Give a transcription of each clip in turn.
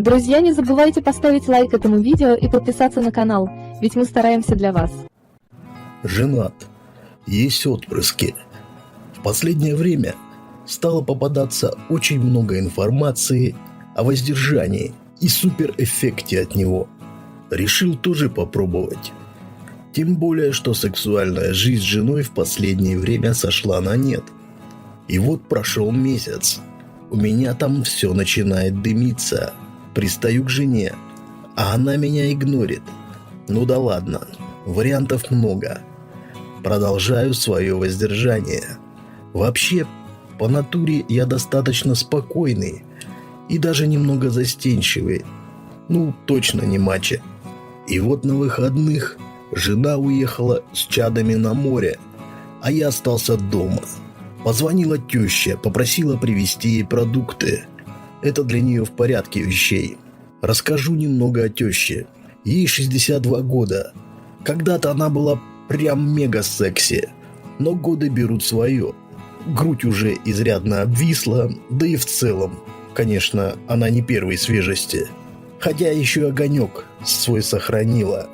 Друзья, не забывайте поставить лайк этому видео и подписаться на канал, ведь мы стараемся для вас. Женат. Есть отпрыски. В последнее время стало попадаться очень много информации о воздержании и суперэффекте от него. Решил тоже попробовать. Тем более, что сексуальная жизнь с женой в последнее время сошла на нет. И вот прошел месяц. У меня там все начинает дымиться. Пристаю к жене, а она меня игнорит. Ну да ладно, вариантов много. Продолжаю свое воздержание. Вообще, по натуре я достаточно спокойный и даже немного застенчивый. Ну, точно не мачо. И вот на выходных жена уехала с чадами на море, а я остался дома. Позвонила теща, попросила привезти ей продукты. Это для нее в порядке вещей. Расскажу немного о теще. Ей 62 года. Когда-то она была прям мега секси, но годы берут свое. Грудь уже изрядно обвисла, да и в целом, конечно, она не первой свежести. Хотя еще огонек свой сохранила.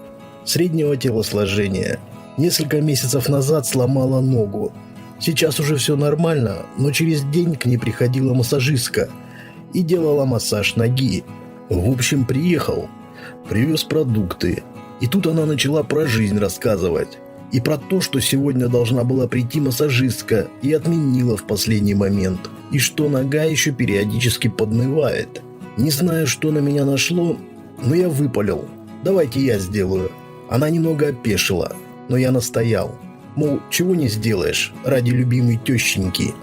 Среднего телосложения. Несколько месяцев назад сломала ногу. Сейчас уже все нормально, но через день к ней приходила массажистка и делала массаж ноги. В общем, приехал, привез продукты. И тут она начала про жизнь рассказывать. И про то, что сегодня должна была прийти массажистка и отменила в последний момент. И что нога еще периодически поднывает. Не знаю, что на меня нашло, но я выпалил. Давайте я сделаю. Она немного опешила, но я настоял. Мол, чего не сделаешь ради любимой тещеньки.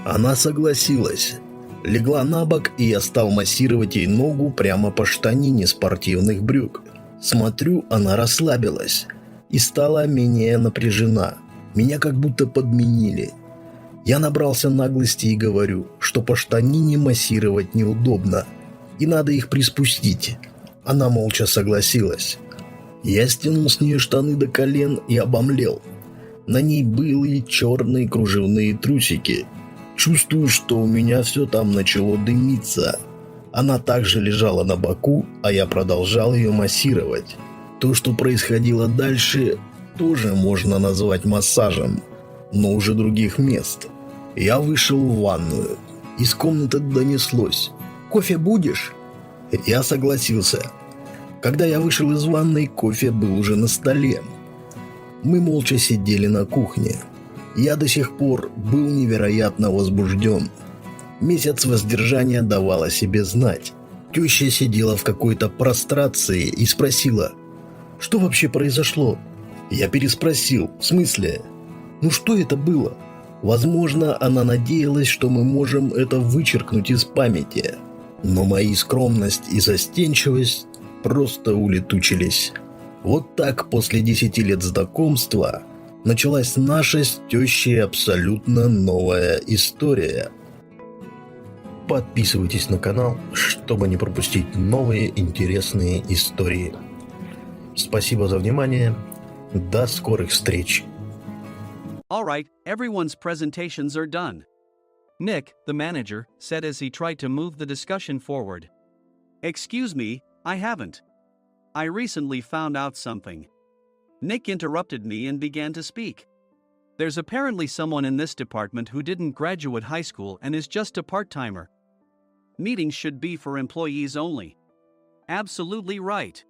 Она согласилась. Легла на бок, и я стал массировать ей ногу прямо по штанине спортивных брюк. Смотрю, она расслабилась и стала менее напряжена. Меня как будто подменили. Я набрался наглости и говорю, что по штанине массировать неудобно, и надо их приспустить. Она молча согласилась. Я стянул с нее штаны до колен и обомлел. На ней были черные кружевные трусики. Чувствую, что у меня все там начало дымиться. Она также лежала на боку, а я продолжал ее массировать. То, что происходило дальше, тоже можно назвать массажем, но уже других мест. Я вышел в ванную. Из комнаты донеслось: «Кофе будешь?» Я согласился. Когда я вышел из ванной, кофе был уже на столе. Мы молча сидели на кухне. Я до сих пор был невероятно возбужден. Месяц воздержания давал о себе знать. Теща сидела в какой-то прострации и спросила: «Что вообще произошло?» Я переспросил: «В смысле? Ну что это было?» Возможно, она надеялась, что мы можем это вычеркнуть из памяти. Но мои скромность и застенчивость просто улетучились. Вот так после 10 лет знакомства началась наша с тещей абсолютно новая история. Подписывайтесь на канал, чтобы не пропустить новые интересные истории. Спасибо за внимание. До скорых встреч. All right, everyone's presentations are done. Nick, the manager, said as he tried to move the discussion forward. Excuse me, I haven't. I recently found out something. Nick interrupted me and began to speak. There's apparently someone in this department who didn't graduate high school and is just a part-timer. Meetings should be for employees only. Absolutely right.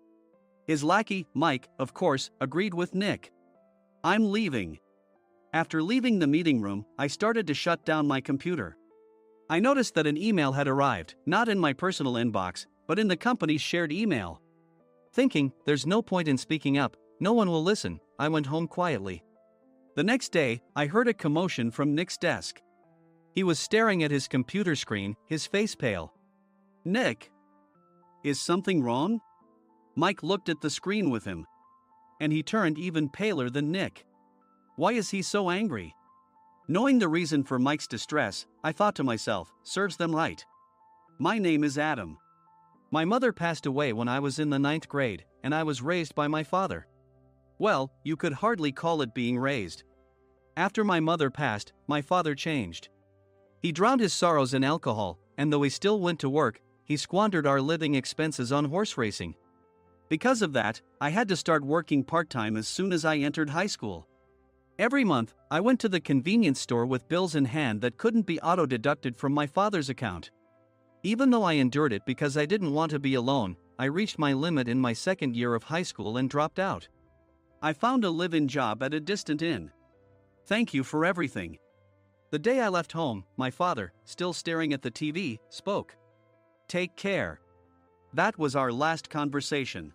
His lackey, Mike, of course, agreed with Nick. I'm leaving. After leaving the meeting room, I started to shut down my computer. I noticed that an email had arrived, not in my personal inbox, but in the company's shared email. Thinking, there's no point in speaking up, no one will listen, I went home quietly. The next day, I heard a commotion from Nick's desk. He was staring at his computer screen, his face pale. Nick? Is something wrong? Mike looked at the screen with him. And he turned even paler than Nick. Why is he so angry? Knowing the reason for Mike's distress, I thought to myself, serves them right. My name is Adam. My mother passed away when I was in the 9th grade, and I was raised by my father. Well, you could hardly call it being raised. After my mother passed, my father changed. He drowned his sorrows in alcohol, and though he still went to work, he squandered our living expenses on horse racing. Because of that, I had to start working part-time as soon as I entered high school. Every month, I went to the convenience store with bills in hand that couldn't be auto-deducted from my father's account. Even though I endured it because I didn't want to be alone, I reached my limit in my second year of high school and dropped out. I found a live-in job at a distant inn. Thank you for everything. The day I left home, my father, still staring at the TV, spoke. Take care. That was our last conversation.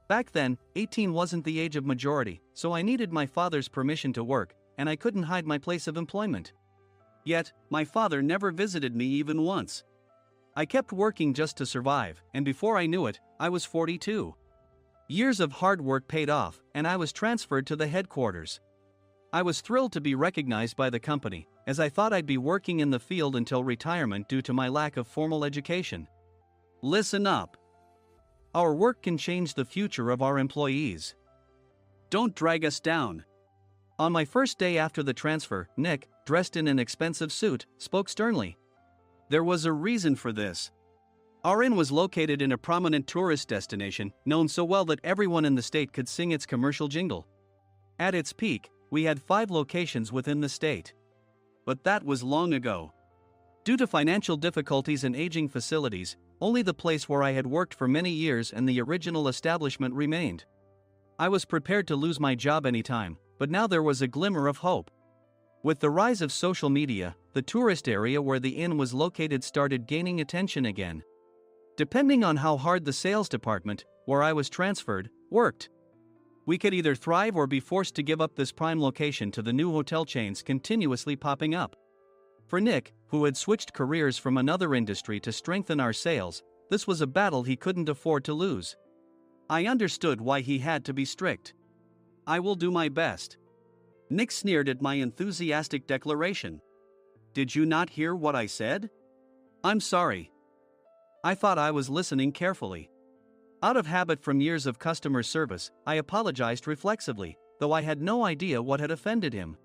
Back then, 18 wasn't the age of majority, so I needed my father's permission to work, and I couldn't hide my place of employment. Yet, my father never visited me even once. I kept working just to survive, and before I knew it, I was 42. Years of hard work paid off, and I was transferred to the headquarters. I was thrilled to be recognized by the company, as I thought I'd be working in the field until retirement due to my lack of formal education. Listen up. Our work can change the future of our employees. Don't drag us down. On my first day after the transfer, Nick, dressed in an expensive suit, spoke sternly. There was a reason for this. Our inn was located in a prominent tourist destination, known so well that everyone in the state could sing its commercial jingle. At its peak, we had 5 locations within the state. But that was long ago. Due to financial difficulties and aging facilities, only the place where I had worked for many years and the original establishment remained. I was prepared to lose my job anytime, but now there was a glimmer of hope. With the rise of social media, the tourist area where the inn was located started gaining attention again. Depending on how hard the sales department, where I was transferred, worked, we could either thrive or be forced to give up this prime location to the new hotel chains continuously popping up. For Nick, who had switched careers from another industry to strengthen our sales, this was a battle he couldn't afford to lose. I understood why he had to be strict. I will do my best. Nick sneered at my enthusiastic declaration. Did you not hear what I said? I'm sorry. I thought I was listening carefully. Out of habit from years of customer service, I apologized reflexively, though I had no idea what had offended him.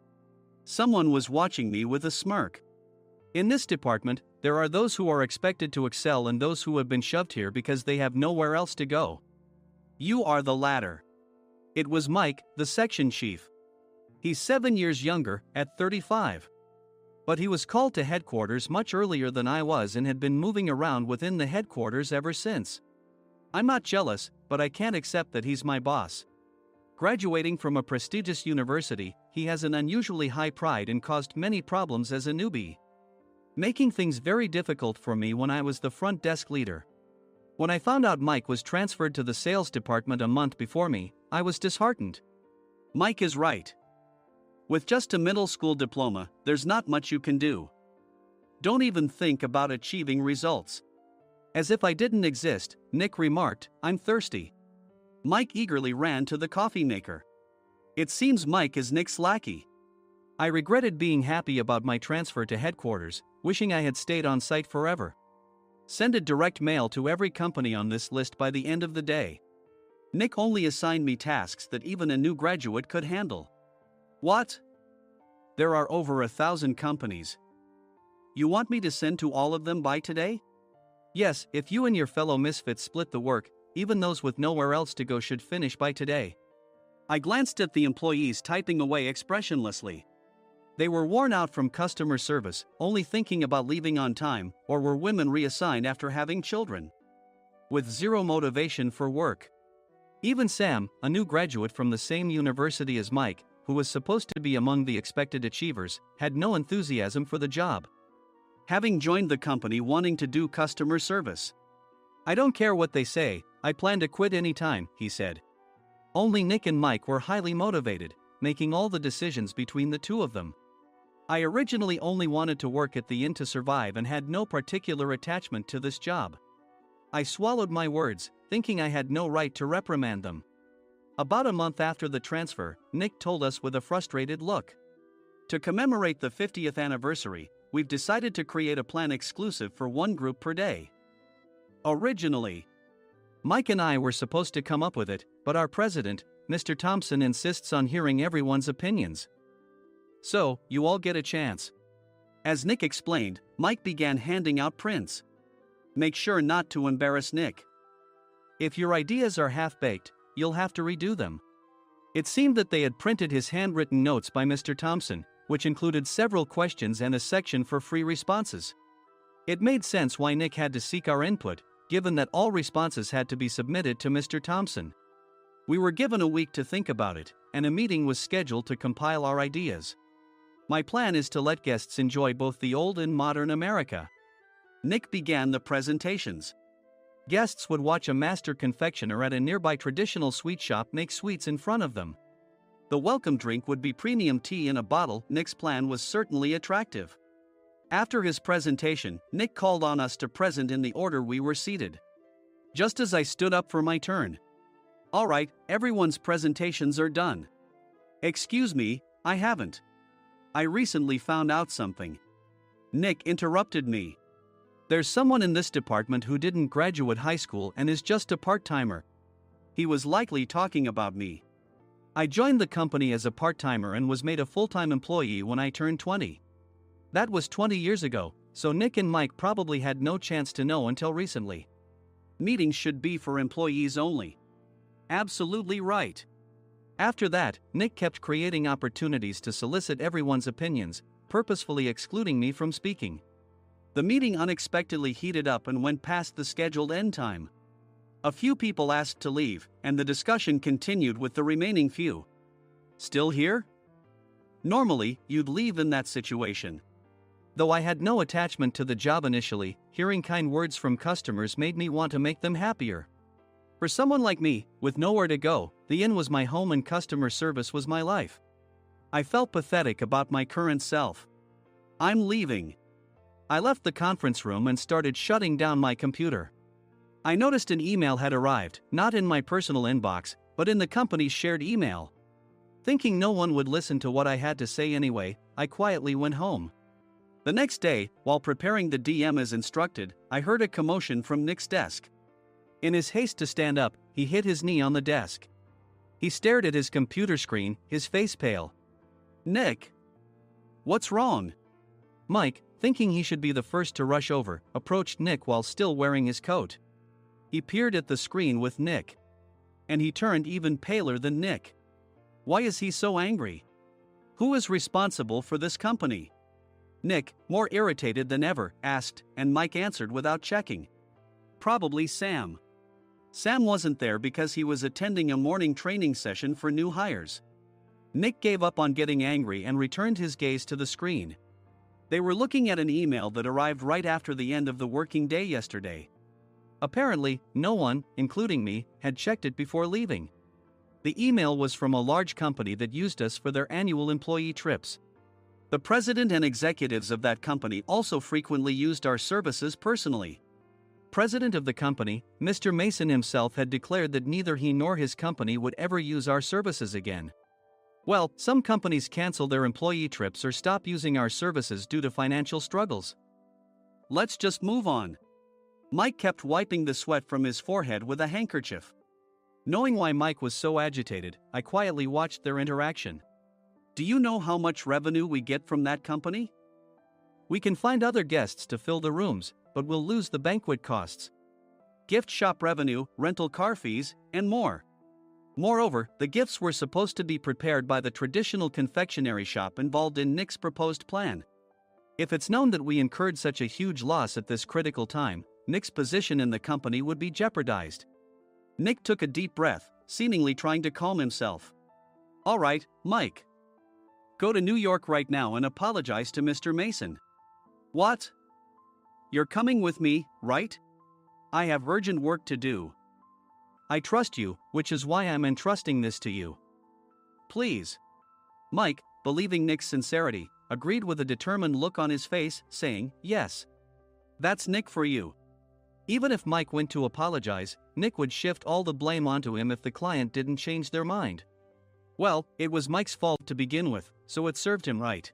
Someone was watching me with a smirk. In this department, there are those who are expected to excel and those who have been shoved here because they have nowhere else to go. You are the latter. It was Mike, the section chief. He's 7 years younger, at 35. But he was called to headquarters much earlier than I was and had been moving around within the headquarters ever since. I'm not jealous, but I can't accept that he's my boss. Graduating from a prestigious university, he has an unusually high pride and caused many problems as a newbie, making things very difficult for me when I was the front desk leader. When I found out Mike was transferred to the sales department a month before me, I was disheartened. Mike is right. With just a middle school diploma, there's not much you can do. Don't even think about achieving results. As if I didn't exist, Nick remarked, I'm thirsty. Mike eagerly ran to the coffee maker. It seems Mike is Nick's lackey. I regretted being happy about my transfer to headquarters, wishing I had stayed on site forever. Send a direct mail to every company on this list by the end of the day. Nick only assigned me tasks that even a new graduate could handle. What? There are over 1,000 companies. You want me to send to all of them by today? Yes, if you and your fellow misfits split the work, even those with nowhere else to go should finish by today. I glanced at the employees typing away expressionlessly. They were worn out from customer service, only thinking about leaving on time, or were women reassigned after having children, with zero motivation for work. Even Sam, a new graduate from the same university as Mike, who was supposed to be among the expected achievers, had no enthusiasm for the job, having joined the company wanting to do customer service. I don't care what they say, I plan to quit anytime, he said. Only Nick and Mike were highly motivated, making all the decisions between the two of them. I originally only wanted to work at the inn to survive and had no particular attachment to this job. I swallowed my words, thinking I had no right to reprimand them. About a month after the transfer, Nick told us with a frustrated look. To commemorate the 50th anniversary, we've decided to create a plan exclusive for one group per day. Originally, Mike and I were supposed to come up with it, but our president, Mr. Thompson, insists on hearing everyone's opinions. So, you all get a chance. As Nick explained, Mike began handing out prints. Make sure not to embarrass Nick. If your ideas are half-baked, you'll have to redo them. It seemed that they had printed his handwritten notes by Mr. Thompson, which included several questions and a section for free responses. It made sense why Nick had to seek our input, given that all responses had to be submitted to Mr. Thompson. We were given a week to think about it, and a meeting was scheduled to compile our ideas. My plan is to let guests enjoy both the old and modern America. Nick began the presentations. Guests would watch a master confectioner at a nearby traditional sweet shop make sweets in front of them. The welcome drink would be premium tea in a bottle. Nick's plan was certainly attractive. After his presentation, Nick called on us to present in the order we were seated. Just as I stood up for my turn. All right, everyone's presentations are done. Excuse me, I haven't. I recently found out something. Nick interrupted me. There's someone in this department who didn't graduate high school and is just a part-timer. He was likely talking about me. I joined the company as a part-timer and was made a full-time employee when I turned 20. That was 20 years ago, so Nick and Mike probably had no chance to know until recently. Meetings should be for employees only. Absolutely right. After that, Nick kept creating opportunities to solicit everyone's opinions, purposefully excluding me from speaking. The meeting unexpectedly heated up and went past the scheduled end time. A few people asked to leave, and the discussion continued with the remaining few. Still here? Normally, you'd leave in that situation. Though I had no attachment to the job initially, hearing kind words from customers made me want to make them happier. For someone like me, with nowhere to go, the inn was my home and customer service was my life. I felt pathetic about my current self. I'm leaving. I left the conference room and started shutting down my computer. I noticed an email had arrived, not in my personal inbox, but in the company's shared email. Thinking no one would listen to what I had to say anyway, I quietly went home. The next day, while preparing the DM as instructed, I heard a commotion from Nick's desk. In his haste to stand up, he hit his knee on the desk. He stared at his computer screen, his face pale. Nick! What's wrong? Mike, thinking he should be the first to rush over, approached Nick while still wearing his coat. He peered at the screen with Nick. And he turned even paler than Nick. Why is he so angry? Who is responsible for this company? Nick, more irritated than ever, asked, and Mike answered without checking. Probably Sam. Sam wasn't there because he was attending a morning training session for new hires. Nick gave up on getting angry and returned his gaze to the screen. They were looking at an email that arrived right after the end of the working day yesterday. Apparently, no one, including me, had checked it before leaving. The email was from a large company that used us for their annual employee trips. The president and executives of that company also frequently used our services personally. President of the company, Mr. Mason himself, had declared that neither he nor his company would ever use our services again. Well, some companies cancel their employee trips or stop using our services due to financial struggles. Let's just move on. Mike kept wiping the sweat from his forehead with a handkerchief. Knowing why Mike was so agitated, I quietly watched their interaction. Do you know how much revenue we get from that company? We can find other guests to fill the rooms, but we'll lose the banquet costs, gift shop revenue, rental car fees, and more. Moreover, the gifts were supposed to be prepared by the traditional confectionery shop involved in Nick's proposed plan. If it's known that we incurred such a huge loss at this critical time, Nick's position in the company would be jeopardized. Nick took a deep breath, seemingly trying to calm himself. All right, Mike. Go to New York right now and apologize to Mr. Mason. What? You're coming with me, right? I have urgent work to do. I trust you, which is why I'm entrusting this to you. Please. Mike, believing Nick's sincerity, agreed with a determined look on his face, saying, yes. That's Nick for you. Even if Mike went to apologize, Nick would shift all the blame onto him if the client didn't change their mind. Well, it was Mike's fault to begin with, so it served him right.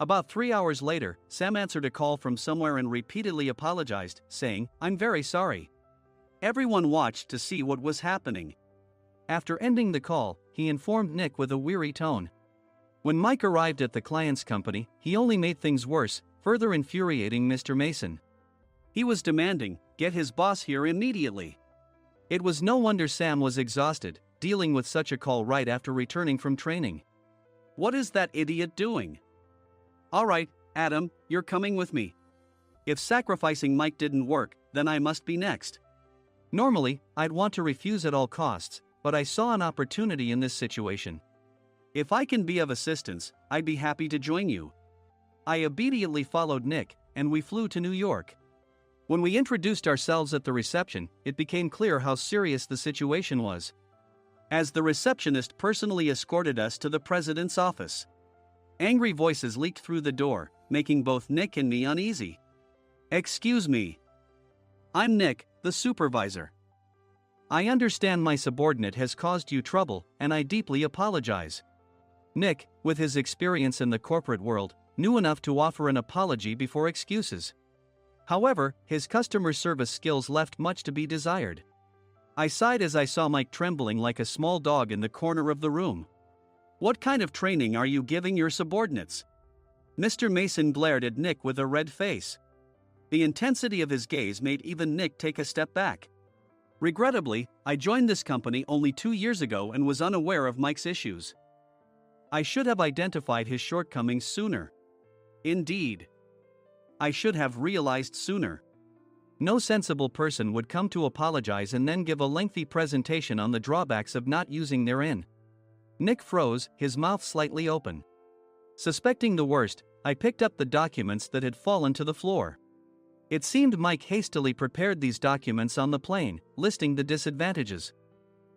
About 3 hours later, Sam answered a call from somewhere and repeatedly apologized, saying, I'm very sorry. Everyone watched to see what was happening. After ending the call, he informed Nick with a weary tone. When Mike arrived at the client's company, he only made things worse, further infuriating Mr. Mason. He was demanding, "Get his boss here immediately." It was no wonder Sam was exhausted, dealing with such a call right after returning from training. What is that idiot doing? Alright, Adam, you're coming with me. If sacrificing Mike didn't work, then I must be next. Normally, I'd want to refuse at all costs, but I saw an opportunity in this situation. If I can be of assistance, I'd be happy to join you. I obediently followed Nick, and we flew to New York. When we introduced ourselves at the reception, it became clear how serious the situation was, as the receptionist personally escorted us to the president's office. Angry voices leaked through the door, making both Nick and me uneasy. "Excuse me. I'm Nick, the supervisor. I understand my subordinate has caused you trouble, and I deeply apologize." Nick, with his experience in the corporate world, knew enough to offer an apology before excuses. However, his customer service skills left much to be desired. I sighed as I saw Mike trembling like a small dog in the corner of the room. "What kind of training are you giving your subordinates?" Mr. Mason glared at Nick with a red face. The intensity of his gaze made even Nick take a step back. Regrettably, I joined this company only 2 years ago and was unaware of Mike's issues. I should have identified his shortcomings sooner. Indeed, I should have realized sooner. No sensible person would come to apologize and then give a lengthy presentation on the drawbacks of not using therein. Nick froze, his mouth slightly open. Suspecting the worst, I picked up the documents that had fallen to the floor. It seemed Mike hastily prepared these documents on the plane, listing the disadvantages.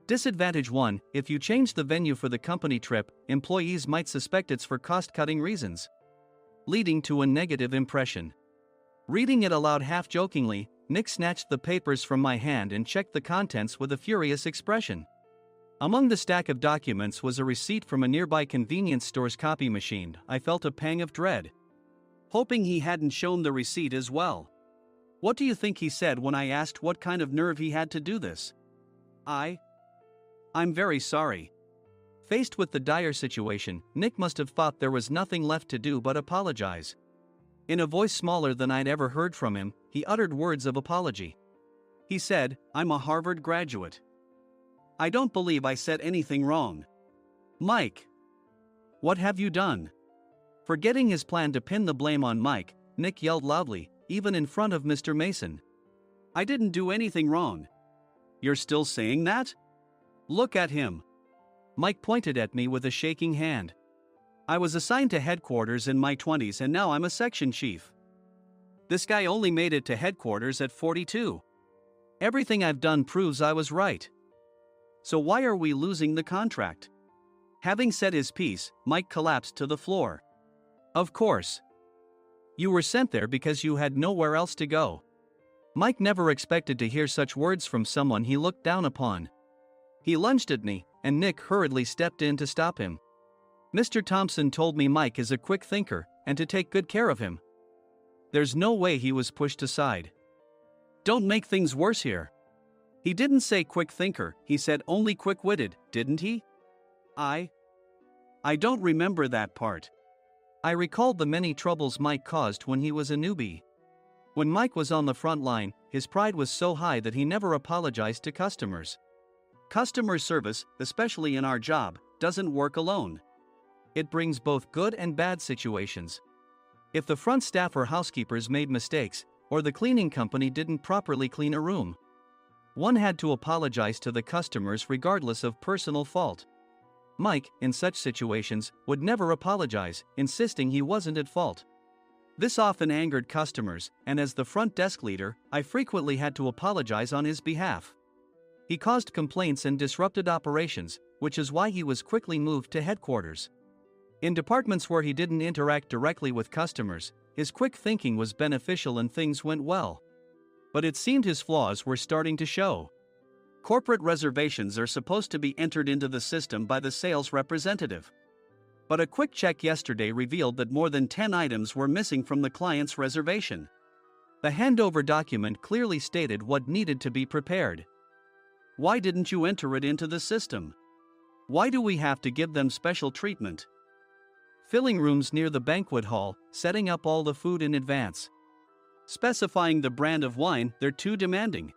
Disadvantage 1: if you change the venue for the company trip, employees might suspect it's for cost-cutting reasons, leading to a negative impression. Reading it aloud half-jokingly, Nick snatched the papers from my hand and checked the contents with a furious expression. Among the stack of documents was a receipt from a nearby convenience store's copy machine. I felt a pang of dread, hoping he hadn't shown the receipt as well. What do you think he said when I asked what kind of nerve he had to do this? I'm very sorry. Faced with the dire situation, Nick must have thought there was nothing left to do but apologize. In a voice smaller than I'd ever heard from him, he uttered words of apology. He said, "I'm a Harvard graduate. I don't believe I said anything wrong." "Mike, what have you done?" Forgetting his plan to pin the blame on Mike, Nick yelled loudly, even in front of Mr. Mason. "I didn't do anything wrong." "You're still saying that? Look at him." Mike pointed at me with a shaking hand. "I was assigned to headquarters in my 20s and now I'm a section chief. This guy only made it to headquarters at 42. Everything I've done proves I was right. So why are we losing the contract?" Having said his piece, Mike collapsed to the floor. "Of course. You were sent there because you had nowhere else to go." Mike never expected to hear such words from someone he looked down upon. He lunged at me, and Nick hurriedly stepped in to stop him. "Mr. Thompson told me Mike is a quick thinker, and to take good care of him." There's no way he was pushed aside. "Don't make things worse here. He didn't say quick thinker, he said only quick-witted, didn't he?" I don't remember that part. I recalled the many troubles Mike caused when he was a newbie. When Mike was on the front line, his pride was so high that he never apologized to customers. Customer service, especially in our job, doesn't work alone. It brings both good and bad situations. If the front staff or housekeepers made mistakes, or the cleaning company didn't properly clean a room, one had to apologize to the customers regardless of personal fault. Mike, in such situations, would never apologize, insisting he wasn't at fault. This often angered customers, and as the front desk leader, I frequently had to apologize on his behalf. He caused complaints and disrupted operations, which is why he was quickly moved to headquarters. In departments where he didn't interact directly with customers, his quick thinking was beneficial and things went well. But it seemed his flaws were starting to show. Corporate reservations are supposed to be entered into the system by the sales representative. But a quick check yesterday revealed that more than 10 items were missing from the client's reservation. The handover document clearly stated what needed to be prepared. Why didn't you enter it into the system? Why do we have to give them special treatment? Filling rooms near the banquet hall, setting up all the food in advance. specifying the brand of wine. They're too demanding.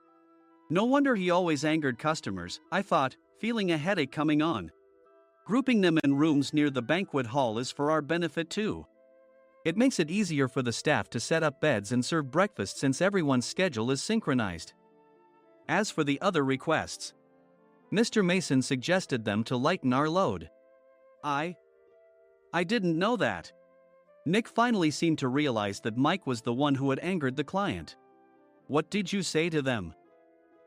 No wonder he always angered customers, I thought, feeling a headache coming on. Grouping them in rooms near the banquet hall is for our benefit too. It makes it easier for the staff to set up beds and serve breakfast since everyone's schedule is synchronized. As for the other requests, Mr. Mason suggested them to lighten our load. I didn't know that. Nick finally seemed to realize that Mike was the one who had angered the client. What did you say to them?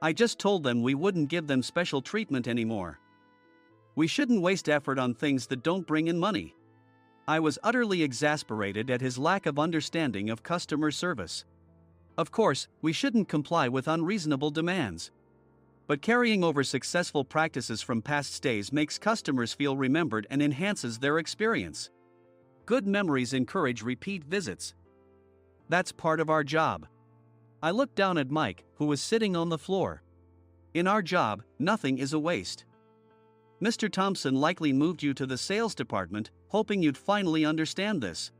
I just told them we wouldn't give them special treatment anymore. We shouldn't waste effort on things that don't bring in money. I was utterly exasperated at his lack of understanding of customer service. Of course, we shouldn't comply with unreasonable demands. But carrying over successful practices from past stays makes customers feel remembered and enhances their experience. Good memories encourage repeat visits. That's part of our job. I looked down at Mike, who was sitting on the floor. In our job, nothing is a waste. Mr. Thompson likely moved you to the sales department, hoping you'd finally understand this.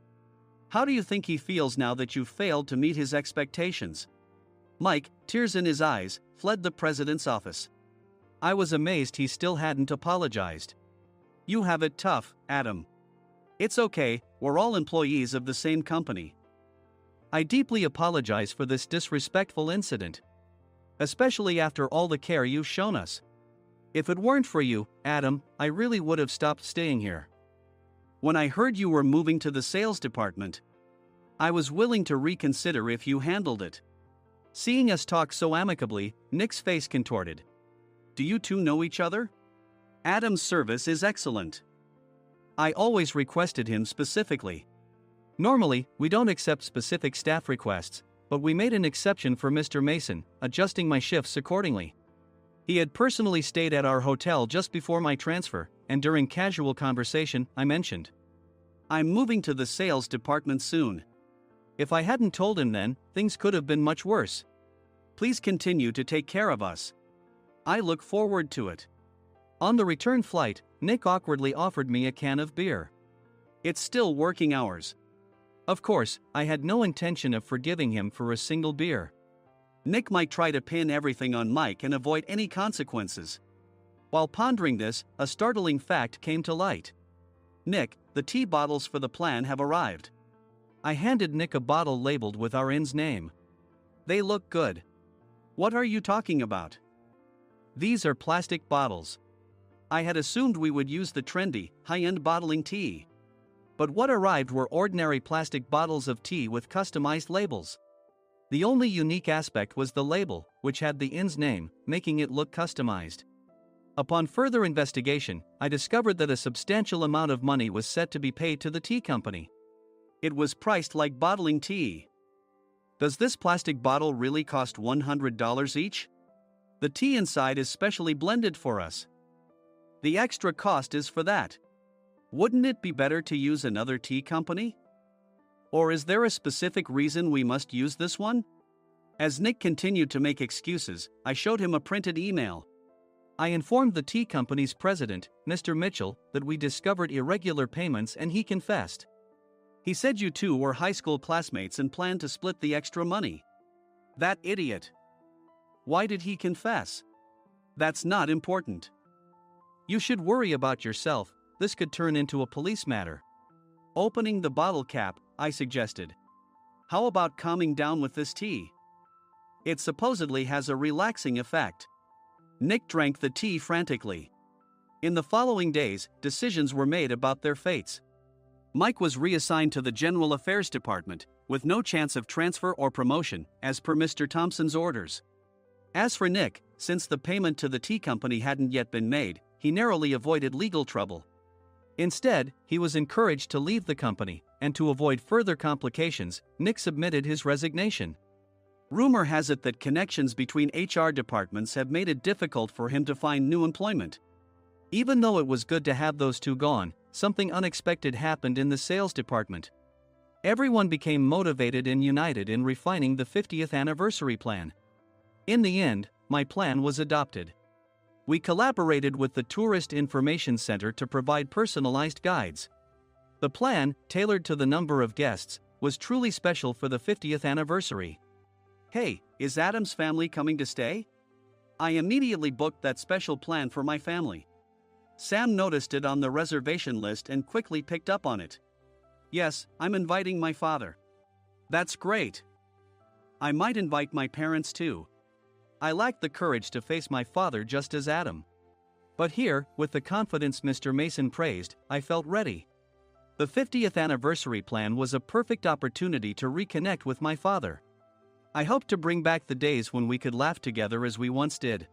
How do you think he feels now that you've failed to meet his expectations? Mike, tears in his eyes, fled the president's office. I was amazed he still hadn't apologized. You have it tough, Adam. It's okay, we're all employees of the same company. I deeply apologize for this disrespectful incident. Especially after all the care you've shown us. If it weren't for you, Adam, I really would have stopped staying here. When I heard you were moving to the sales department, I was willing to reconsider if you handled it. Seeing us talk so amicably, Nick's face contorted. Do you two know each other? Adam's service is excellent. I always requested him specifically. Normally, we don't accept specific staff requests, but we made an exception for Mr. Mason, adjusting my shifts accordingly. He had personally stayed at our hotel just before my transfer, and during casual conversation, I mentioned, I'm moving to the sales department soon. If I hadn't told him then, things could have been much worse. Please continue to take care of us. I look forward to it. On the return flight, Nick awkwardly offered me a can of beer. It's still working hours. Of course, I had no intention of forgiving him for a single beer. Nick might try to pin everything on Mike and avoid any consequences. While pondering this, a startling fact came to light. Nick, the tea bottles for the plan have arrived. I handed Nick a bottle labeled with our inn's name. They look good. What are you talking about? These are plastic bottles. I had assumed we would use the trendy, high-end bottling tea. But what arrived were ordinary plastic bottles of tea with customized labels. The only unique aspect was the label, which had the inn's name, making it look customized. Upon further investigation, I discovered that a substantial amount of money was set to be paid to the tea company. It was priced like bottling tea. Does this plastic bottle really cost $100 each? The tea inside is specially blended for us. The extra cost is for that. Wouldn't it be better to use another tea company? Or is there a specific reason we must use this one? As Nick continued to make excuses, I showed him a printed email. I informed the tea company's president, Mr. Mitchell, that we discovered irregular payments and he confessed. He said you two were high school classmates and planned to split the extra money. That idiot. Why did he confess? That's not important. You should worry about yourself. This could turn into a police matter. Opening the bottle cap, I suggested. How about calming down with this tea? It supposedly has a relaxing effect. Nick drank the tea frantically. In the following days, decisions were made about their fates. Mike was reassigned to the General Affairs Department, with no chance of transfer or promotion, as per Mr. Thompson's orders. As for Nick, since the payment to the tea company hadn't yet been made, he narrowly avoided legal trouble. Instead, he was encouraged to leave the company, and to avoid further complications, Nick submitted his resignation. Rumor has it that connections between HR departments have made it difficult for him to find new employment. Even though it was good to have those two gone, something unexpected happened in the sales department. Everyone became motivated and united in refining the 50th anniversary plan. In the end, my plan was adopted. We collaborated with the Tourist Information Center to provide personalized guides. The plan, tailored to the number of guests, was truly special for the 50th anniversary. Hey, is Adam's family coming to stay? I immediately booked that special plan for my family. Sam noticed it on the reservation list and quickly picked up on it. Yes, I'm inviting my father. That's great. I might invite my parents too. I lacked the courage to face my father just as Adam. But here, with the confidence Mr. Mason praised, I felt ready. The 50th anniversary plan was a perfect opportunity to reconnect with my father. I hoped to bring back the days when we could laugh together as we once did.